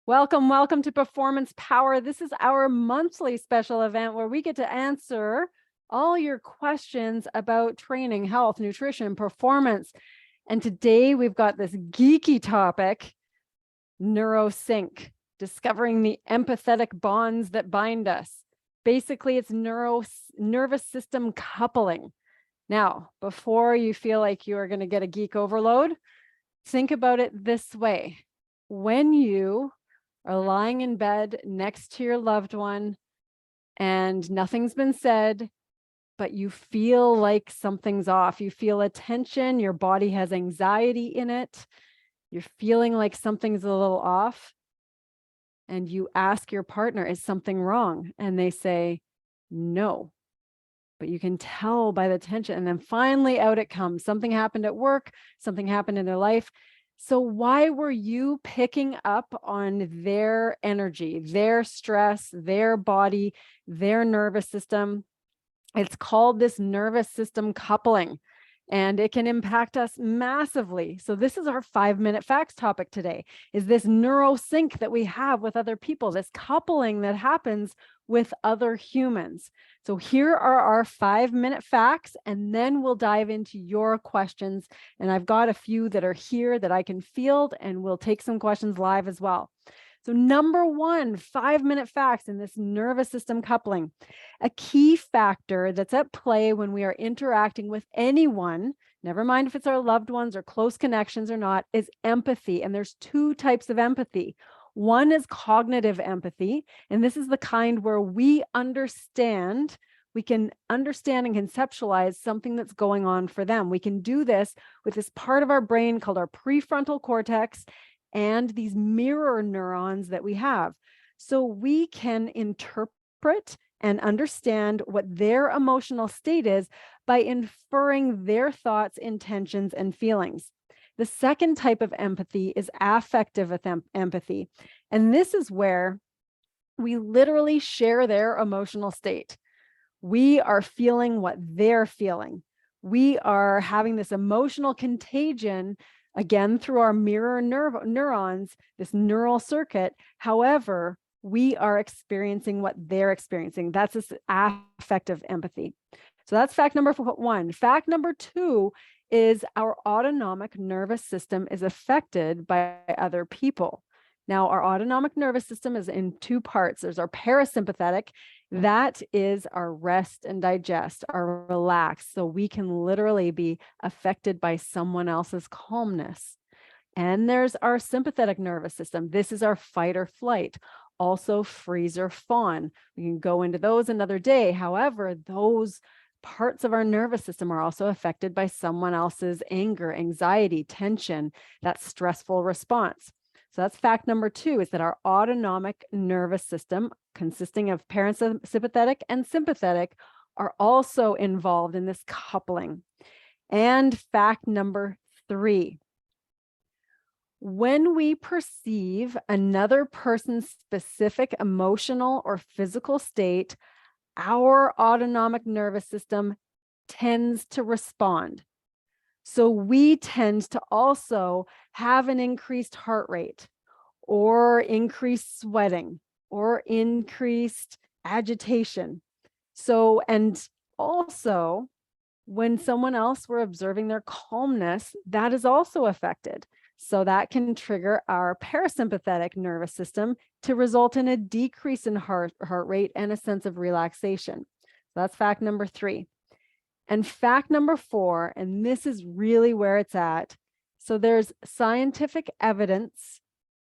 Welcome, welcome to Performance Power. This is our monthly special event where we get to answer all your questions about training, health, nutrition, performance. And today we've got this geeky topic, Neuro-sync, discovering the empathetic bonds that bind us. Basically, it's nervous system coupling. Now, before you feel like you are going to get a geek overload, think about it this way. When you are lying in bed next to your loved one and nothing's been said, but you feel like something's off. You feel a tension, your body has anxiety in it. You're feeling like something's a little off. And you ask your partner, is something wrong? And they say, no. But you can tell by the tension. And then finally out it comes. Something happened at work, something happened in their life. So why were you picking up on their energy, their stress, their body, their nervous system? It's called this nervous system coupling, and it can impact us massively. So this is our 5-minute facts topic today, is this neuro-sync that we have with other people, this coupling that happens with other humans. So here are our 5-minute facts, and then we'll dive into your questions. And I've got a few that are here that I can field, and we'll take some questions live as well. So number one, 5-minute facts in this nervous system coupling. A key factor that's at play when we are interacting with anyone, never mind if it's our loved ones or close connections or not, is empathy. And there's 2 types of empathy. One is cognitive empathy, and this is the kind where we can understand and conceptualize something that's going on for them. We can do this with this part of our brain called our prefrontal cortex and these mirror neurons that we have. So we can interpret and understand what their emotional state is by inferring their thoughts, intentions, and feelings. The second type of empathy is affective empathy. And this is where we literally share their emotional state. We are feeling what they're feeling. We are having this emotional contagion, again, through our mirror neurons, this neural circuit. However, we are experiencing what they're experiencing. That's this affective empathy. So that's fact number 1. Fact number 2 is our autonomic nervous system is affected by other people. Now, our autonomic nervous system is in 2 parts. There's our parasympathetic. That is our rest and digest, our relax. So we can literally be affected by someone else's calmness. And there's our sympathetic nervous system. This is our fight or flight, also freeze or fawn. We can go into those another day. However, those parts of our nervous system are also affected by someone else's anger, anxiety, tension, that stressful response. So that's fact number 2, is that our autonomic nervous system, consisting of parasympathetic and sympathetic, are also involved in this coupling. And fact number 3, when we perceive another person's specific emotional or physical state, our autonomic nervous system tends to respond. So we tend to also have an increased heart rate, or increased sweating, or increased agitation. So, and also when someone else, we're observing their calmness, that is also affected. So that can trigger our parasympathetic nervous system to result in a decrease in heart rate and a sense of relaxation. So that's fact number 3. And fact number 4, and this is really where it's at. So there's scientific evidence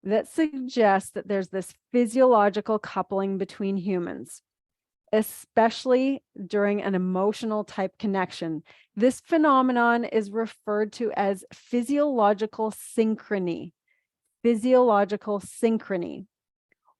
that suggests that there's this physiological coupling between humans, especially during an emotional type connection. This phenomenon is referred to as physiological synchrony,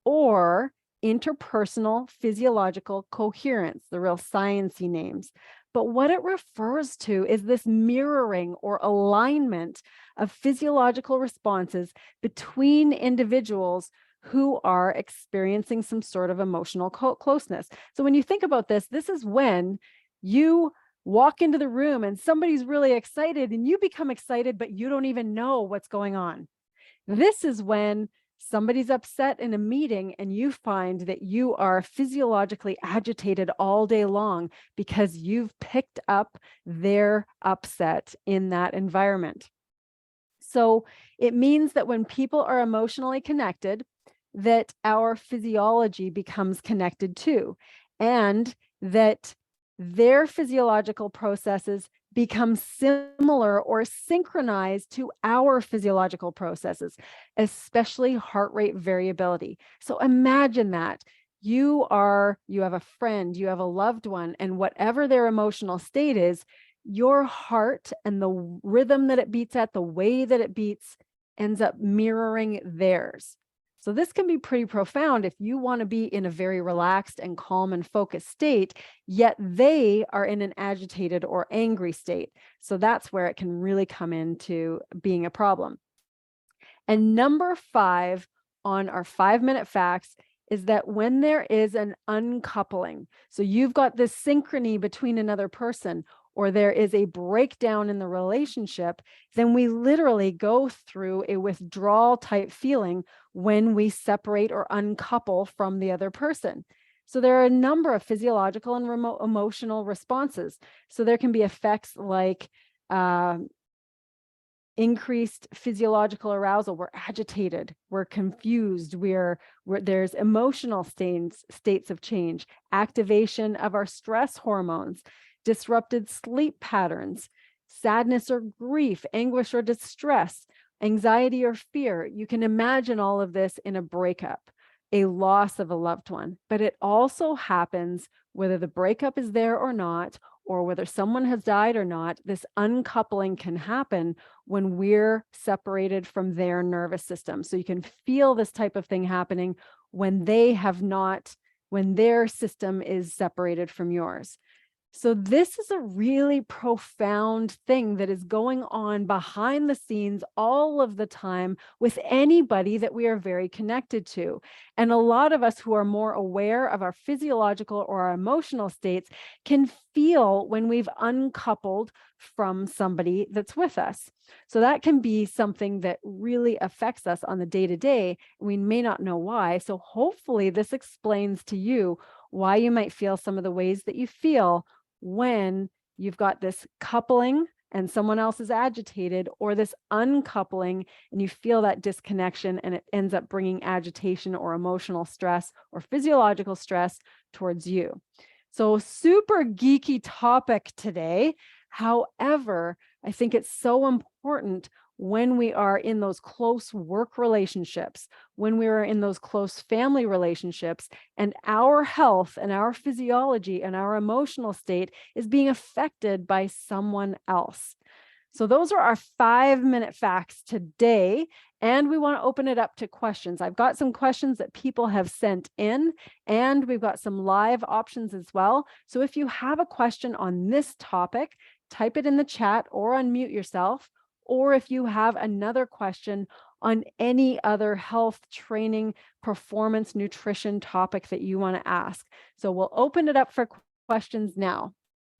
or interpersonal physiological coherence, the real sciencey names. But what it refers to is this mirroring or alignment of physiological responses between individuals who are experiencing some sort of emotional closeness. So when you think about this, this is when you walk into the room and somebody's really excited and you become excited, but you don't even know what's going on. This is when Somebody's upset in a meeting and you find that you are physiologically agitated all day long because you've picked up their upset in that environment. So it means that when people are emotionally connected, that our physiology becomes connected too, and that their physiological processes become similar or synchronized to our physiological processes, especially heart rate variability. So imagine that you have a friend, you have a loved one, and whatever their emotional state is, your heart and the rhythm that it beats at, the way that it beats, ends up mirroring theirs. So this can be pretty profound if you want to be in a very relaxed and calm and focused state, yet they are in an agitated or angry state. So that's where it can really come into being a problem. And number 5 on our 5-minute facts is that when there is an uncoupling, so you've got this synchrony between another person, or there is a breakdown in the relationship, then we literally go through a withdrawal type feeling when we separate or uncouple from the other person. So there are a number of physiological and emotional responses. So there can be effects like increased physiological arousal. We're agitated, we're confused, there's emotional states of change, activation of our stress hormones, disrupted sleep patterns, sadness or grief, anguish or distress, anxiety or fear. You can imagine all of this in a breakup, a loss of a loved one, but it also happens whether the breakup is there or not, or whether someone has died or not. This uncoupling can happen when we're separated from their nervous system. So you can feel this type of thing happening when when their system is separated from yours. So this is a really profound thing that is going on behind the scenes all of the time with anybody that we are very connected to. And a lot of us who are more aware of our physiological or our emotional states can feel when we've uncoupled from somebody that's with us. So that can be something that really affects us on the day-to-day. We may not know why. So hopefully this explains to you why you might feel some of the ways that you feel when you've got this coupling and someone else is agitated, or this uncoupling and you feel that disconnection and it ends up bringing agitation or emotional stress or physiological stress towards you. So super geeky topic today. However, I think it's so important when we are in those close work relationships, when we are in those close family relationships, and our health and our physiology and our emotional state is being affected by someone else. So those are our 5-minute facts today, and we want to open it up to questions. I've got some questions that people have sent in, and we've got some live options as well. So if you have a question on this topic, type it in the chat or unmute yourself. Or if you have another question on any other health, training, performance, nutrition topic that you want to ask. So we'll open it up for questions now.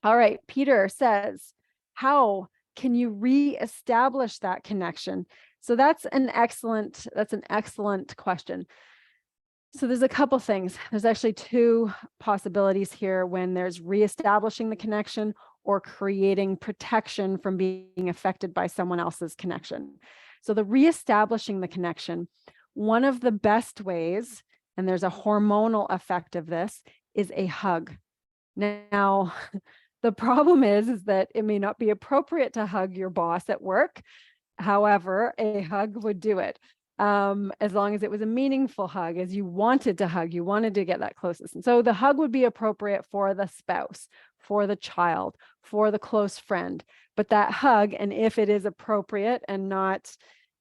All right, Peter says, how can you reestablish that connection? So that's an excellent question. So there's a couple things. There's actually 2 possibilities here when there's reestablishing the connection or creating protection from being affected by someone else's connection. So the reestablishing the connection, one of the best ways, and there's a hormonal effect of this, is a hug. Now, the problem is that it may not be appropriate to hug your boss at work. However, a hug would do it. As long as it was a meaningful hug, as you wanted to hug, you wanted to get that closeness. And so the hug would be appropriate for the spouse, for the child, for the close friend. But that hug, and if it is appropriate and not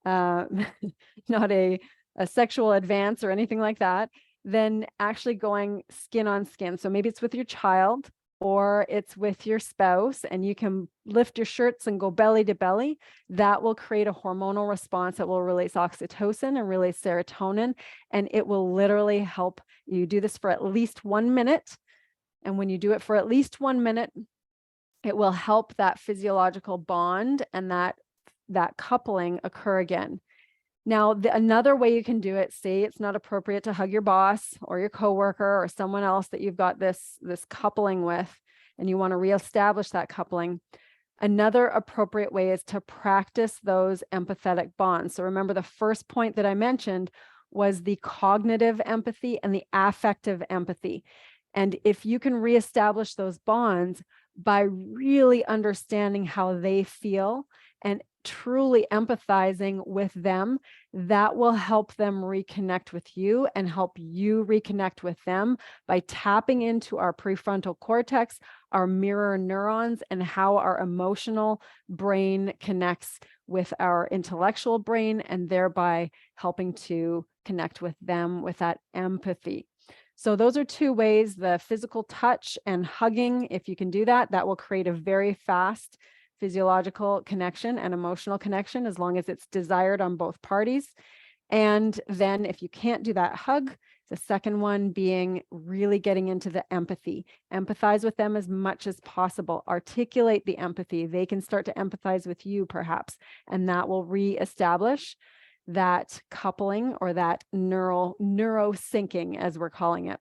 not a sexual advance or anything like that, then actually going skin on skin. So maybe it's with your child or it's with your spouse, and you can lift your shirts and go belly to belly. That will create a hormonal response that will release oxytocin and release serotonin, and it will literally help you do this for at least 1 minute. And when you do it for at least 1 minute, it will help that physiological bond and that coupling occur again. Now, another way you can do it, say it's not appropriate to hug your boss or your coworker or someone else that you've got this coupling with, and you want to reestablish that coupling. Another appropriate way is to practice those empathetic bonds. So remember, the first point that I mentioned was the cognitive empathy and the affective empathy. And if you can reestablish those bonds by really understanding how they feel and truly empathizing with them, that will help them reconnect with you and help you reconnect with them by tapping into our prefrontal cortex, our mirror neurons, and how our emotional brain connects with our intellectual brain, and thereby helping to connect with them with that empathy. So those are two ways: the physical touch and hugging. If you can do that, that will create a very fast physiological connection and emotional connection, as long as it's desired on both parties. And then if you can't do that hug, the second one being really getting into the empathy. Empathize with them as much as possible. Articulate the empathy. They can start to empathize with you, perhaps, and that will reestablish that coupling, or that neuro-syncing, as we're calling it.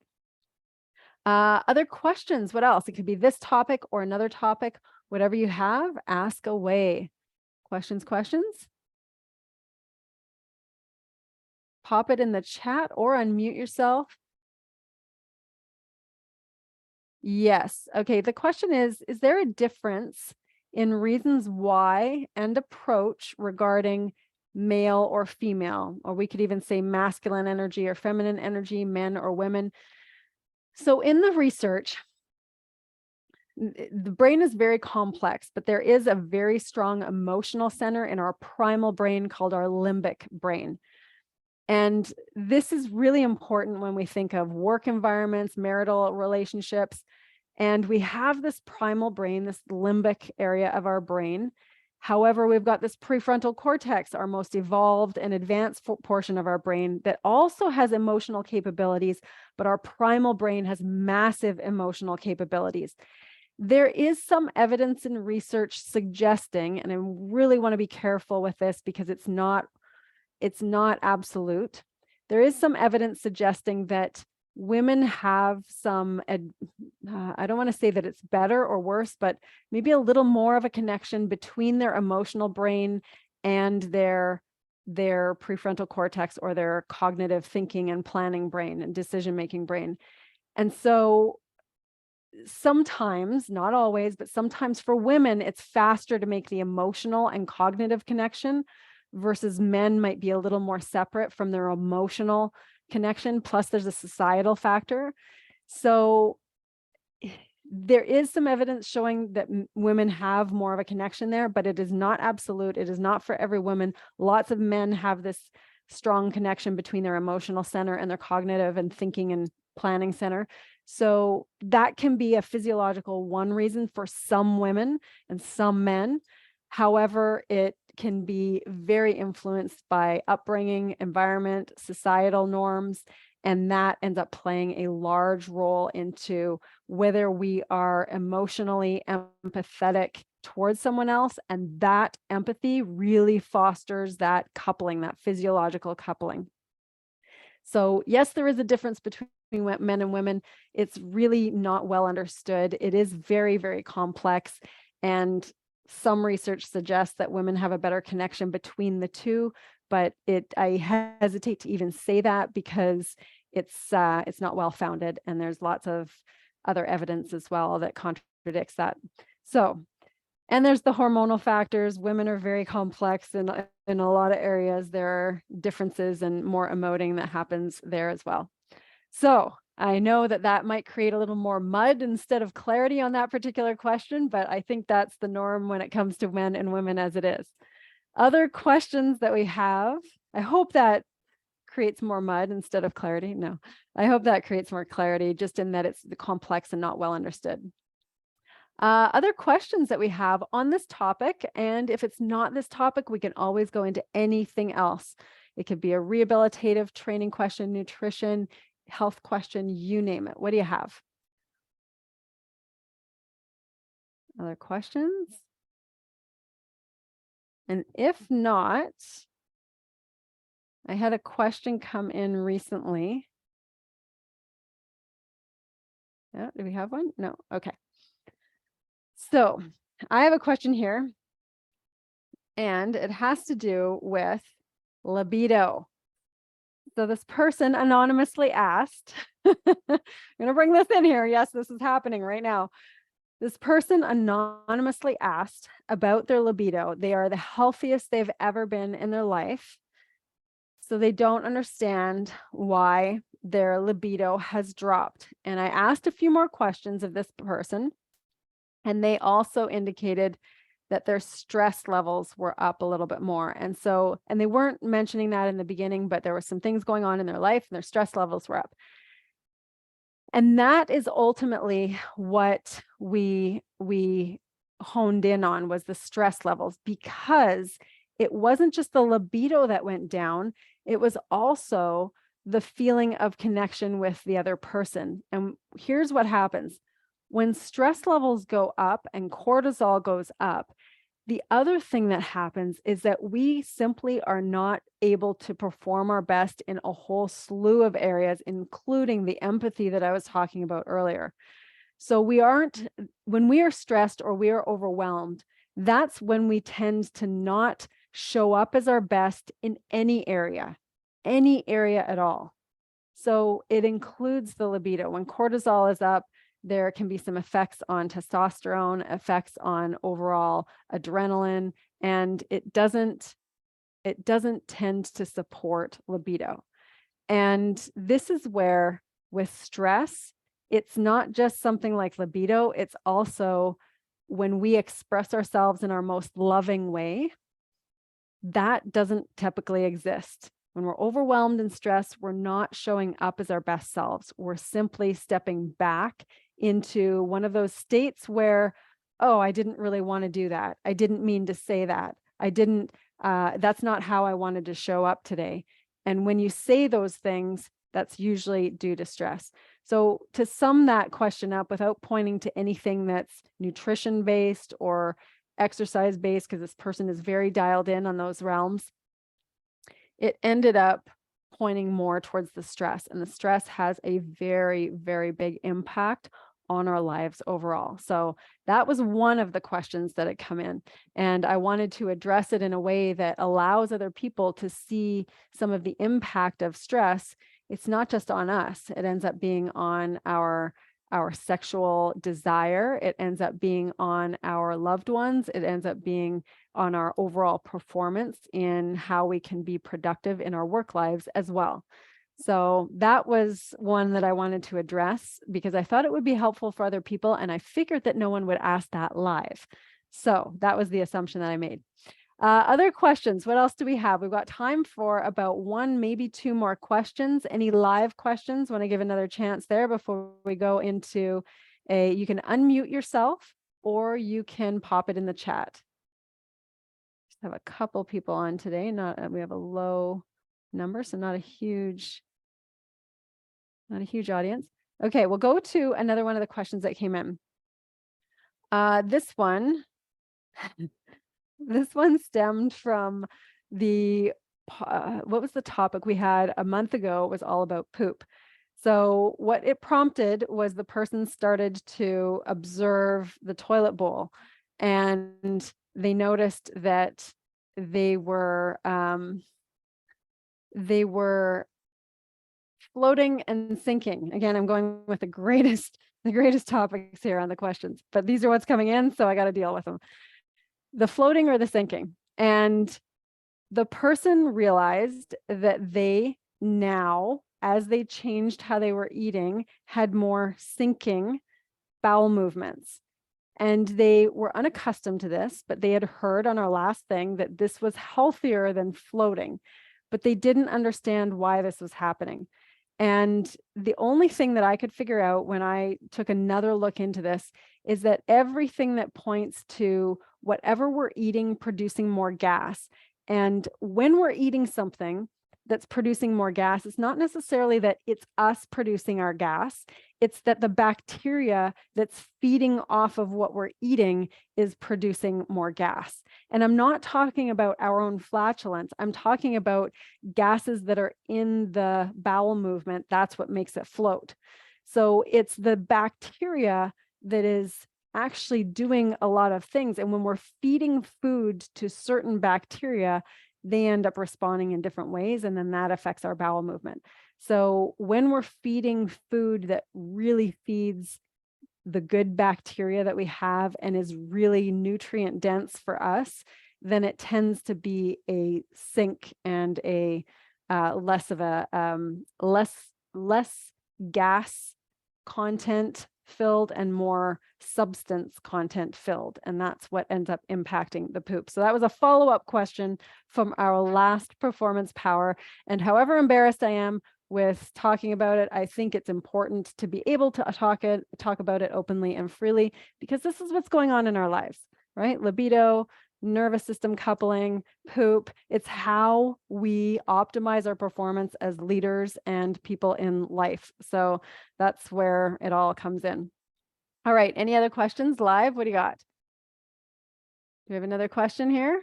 Other questions? What else? It could be this topic or another topic. Whatever you have, ask away. Questions? Pop it in the chat or unmute yourself. Yes. Okay. The question is there a difference in reasons why and approach regarding male or female, or we could even say masculine energy or feminine energy, men or women? So in the research, the brain is very complex, but there is a very strong emotional center in our primal brain called our limbic brain. And this is really important when we think of work environments, marital relationships. And we have this primal brain, this limbic area of our brain. However, we've got this prefrontal cortex, our most evolved and advanced portion of our brain, that also has emotional capabilities, but our primal brain has massive emotional capabilities. There is some evidence in research suggesting, and I really want to be careful with this because it's not absolute. There is some evidence suggesting that women have some, I don't want to say that it's better or worse, but maybe a little more of a connection between their emotional brain and their prefrontal cortex, or their cognitive thinking and planning brain and decision-making brain. And so sometimes, not always, but sometimes for women, it's faster to make the emotional and cognitive connection, versus men might be a little more separate from their emotional connection. Plus, there's a societal factor. So there is some evidence showing that women have more of a connection there, but it is not absolute. It is not for every woman. Lots of men have this strong connection between their emotional center and their cognitive and thinking and planning center. So that can be a physiological one reason for some women and some men. However, it can be very influenced by upbringing, environment, societal norms, and that ends up playing a large role into whether we are emotionally empathetic towards someone else. And that empathy really fosters that coupling, that physiological coupling. So yes, there is a difference between men and women. It's really not well understood. It is very, very complex. And some research suggests that women have a better connection between the two, but I hesitate to even say that because it's not well founded, and there's lots of other evidence as well that contradicts that. So, and there's the hormonal factors. Women are very complex, and in a lot of areas there are differences and more emoting that happens there as well. So I know that that might create a little more mud instead of clarity on that particular question, but I think that's the norm when it comes to men and women as it is. Other questions that we have, I hope that creates more mud instead of clarity. No, I hope that creates more clarity, just in that it's complex and not well understood. Other questions that we have on this topic, and if it's not this topic, we can always go into anything else. It could be a rehabilitative training question, nutrition, health question, you name it. What do you have? Other questions? And if not, I had a question come in recently. Oh, do we have one? No. Okay. So I have a question here, and it has to do with libido. So this person anonymously asked, I'm going to bring this in here. Yes, this is happening right now. This person anonymously asked about their libido. They are the healthiest they've ever been in their life. So they don't understand why their libido has dropped. And I asked a few more questions of this person, and they also indicated that their stress levels were up a little bit more. And they weren't mentioning that in the beginning, but there were some things going on in their life and their stress levels were up. And that is ultimately what we honed in on, was the stress levels, because it wasn't just the libido that went down, it was also the feeling of connection with the other person. And here's what happens. When stress levels go up and cortisol goes up, the other thing that happens is that we simply are not able to perform our best in a whole slew of areas, including the empathy that I was talking about earlier. So when we are stressed or we are overwhelmed, that's when we tend to not show up as our best in any area at all. So it includes the libido. When cortisol is up, there can be some effects on testosterone, effects on overall adrenaline, and it doesn't tend to support libido. And this is where, with stress, it's not just something like libido, it's also when we express ourselves in our most loving way, that doesn't typically exist. When we're overwhelmed and stressed, we're not showing up as our best selves. We're simply stepping back into one of those states where, oh, I didn't really want to do that. I didn't mean to say that. That's not how I wanted to show up today. And when you say those things, that's usually due to stress. So to sum that question up without pointing to anything that's nutrition-based or exercise-based, because this person is very dialed in on those realms, it ended up pointing more towards the stress. And the stress has a very, very big impact on our lives overall. So that was one of the questions that had come in. And I wanted to address it in a way that allows other people to see some of the impact of stress. It's not just on us. It ends up being on our sexual desire. It ends up being on our loved ones. It ends up being on our overall performance in how we can be productive in our work lives as well. So that was one that I wanted to address because I thought it would be helpful for other people, and I figured that no one would ask that live. So that was the assumption that I made. Other questions? What else do we have? We've got time for about one, maybe two more questions. Any live questions? Want to give another chance there before we go into you can unmute yourself or you can pop it in the chat. Just have a couple people on today. We have a low number, so not a huge audience. Okay, we'll go to another one of the questions that came in. This one stemmed from what was the topic we had a month ago? It was all about poop. So what it prompted was the person started to observe the toilet bowl, and they noticed that they were floating and sinking. Again, I'm going with the greatest topics here on the questions, but these are what's coming in, so I got to deal with them. The floating or the sinking. And the person realized that they now, as they changed how they were eating, had more sinking bowel movements. And they were unaccustomed to this, but they had heard on our last thing that this was healthier than floating, but they didn't understand why this was happening. And the only thing that I could figure out when I took another look into this is that everything that points to whatever we're eating producing more gas. And when we're eating something that's producing more gas. It's not necessarily that it's us producing our gas. It's that the bacteria that's feeding off of what we're eating is producing more gas. And I'm not talking about our own flatulence. I'm talking about gases that are in the bowel movement. That's what makes it float. So it's the bacteria that is actually doing a lot of things. And when we're feeding food to certain bacteria, they end up responding in different ways, and then that affects our bowel movement. So when we're feeding food that really feeds the good bacteria that we have and is really nutrient dense for us, then it tends to be a sink and a less of a less gas content filled and more substance content filled. And that's what ends up impacting the poop. So that was a follow-up question from our last performance power. And however embarrassed I am with talking about it, I think it's important to be able to talk about it openly and freely, because this is what's going on in our lives, right? Libido, nervous system coupling, poop. It's how we optimize our performance as leaders and people in life. So that's where it all comes in. All right. Any other questions live? What do you got? Do we have another question here?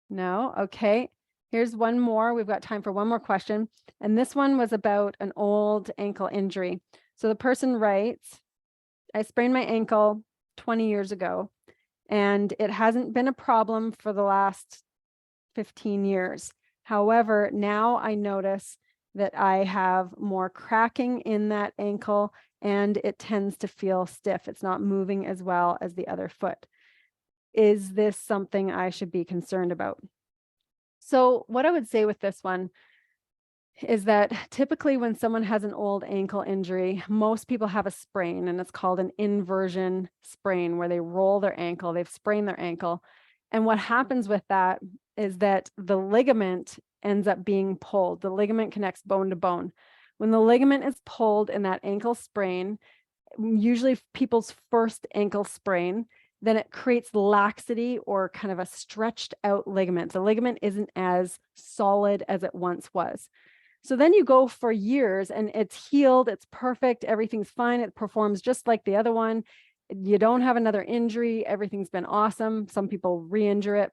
No? Okay. Here's one more. We've got time for one more question. And this one was about an old ankle injury. So the person writes, I sprained my ankle 20 years ago, and it hasn't been a problem for the last 15 years. However, now I notice that I have more cracking in that ankle and it tends to feel stiff. It's not moving as well as the other foot. Is this something I should be concerned about? So what I would say with this one is that typically when someone has an old ankle injury, most people have a sprain, and it's called an inversion sprain, where they roll their ankle, they've sprained their ankle. And what happens with that is that the ligament ends up being pulled. The ligament connects bone to bone. When the ligament is pulled in that ankle sprain, usually people's first ankle sprain, then it creates laxity or kind of a stretched out ligament. The ligament isn't as solid as it once was. So then you go for years and it's healed, it's perfect, everything's fine, it performs just like the other one. You don't have another injury, everything's been awesome. Some people re-injure it.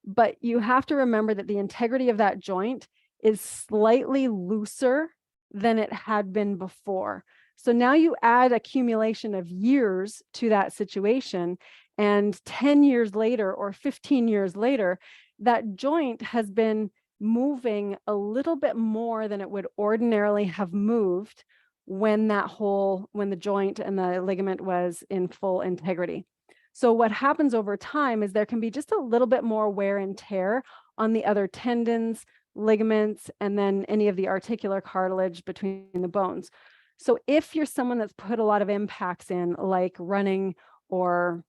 But you have to remember that the integrity of that joint is slightly looser than it had been before. So now you add accumulation of years to that situation, and 10 years later or 15 years later, that joint has been moving a little bit more than it would ordinarily have moved when the joint and the ligament was in full integrity. So what happens over time is there can be just a little bit more wear and tear on the other tendons, ligaments, and then any of the articular cartilage between the bones. So if you're someone that's put a lot of impacts in, like running or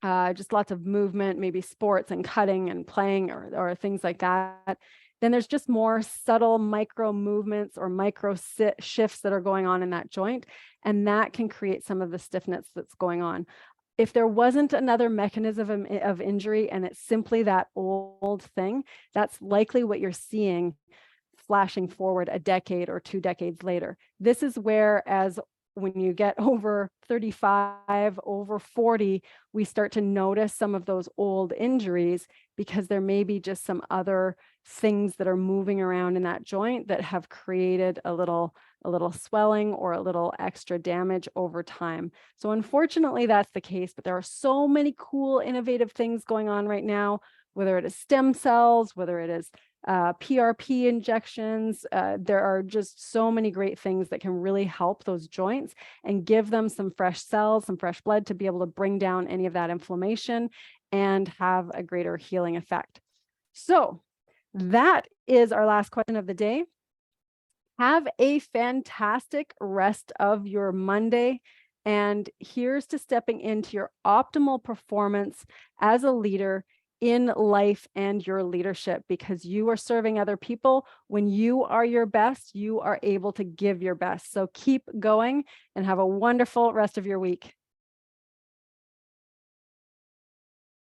just lots of movement, maybe sports and cutting and playing or things like that, then there's just more subtle micro movements or micro shifts that are going on in that joint. And that can create some of the stiffness that's going on. If there wasn't another mechanism of injury and it's simply that old thing, that's likely what you're seeing flashing forward a decade or 2 decades later. This is where, as when you get over 35, over 40, we start to notice some of those old injuries because there may be just some other things that are moving around in that joint that have created a little swelling or a little extra damage over time. So unfortunately, that's the case, but there are so many cool, innovative things going on right now, whether it is stem cells, whether it is PRP injections. There are just so many great things that can really help those joints and give them some fresh cells, some fresh blood to be able to bring down any of that inflammation and have a greater healing effect. So that is our last question of the day. Have a fantastic rest of your Monday. And here's to stepping into your optimal performance as a leader in life and your leadership, because you are serving other people. When you are your best, you are able to give your best. So keep going and have a wonderful rest of your week.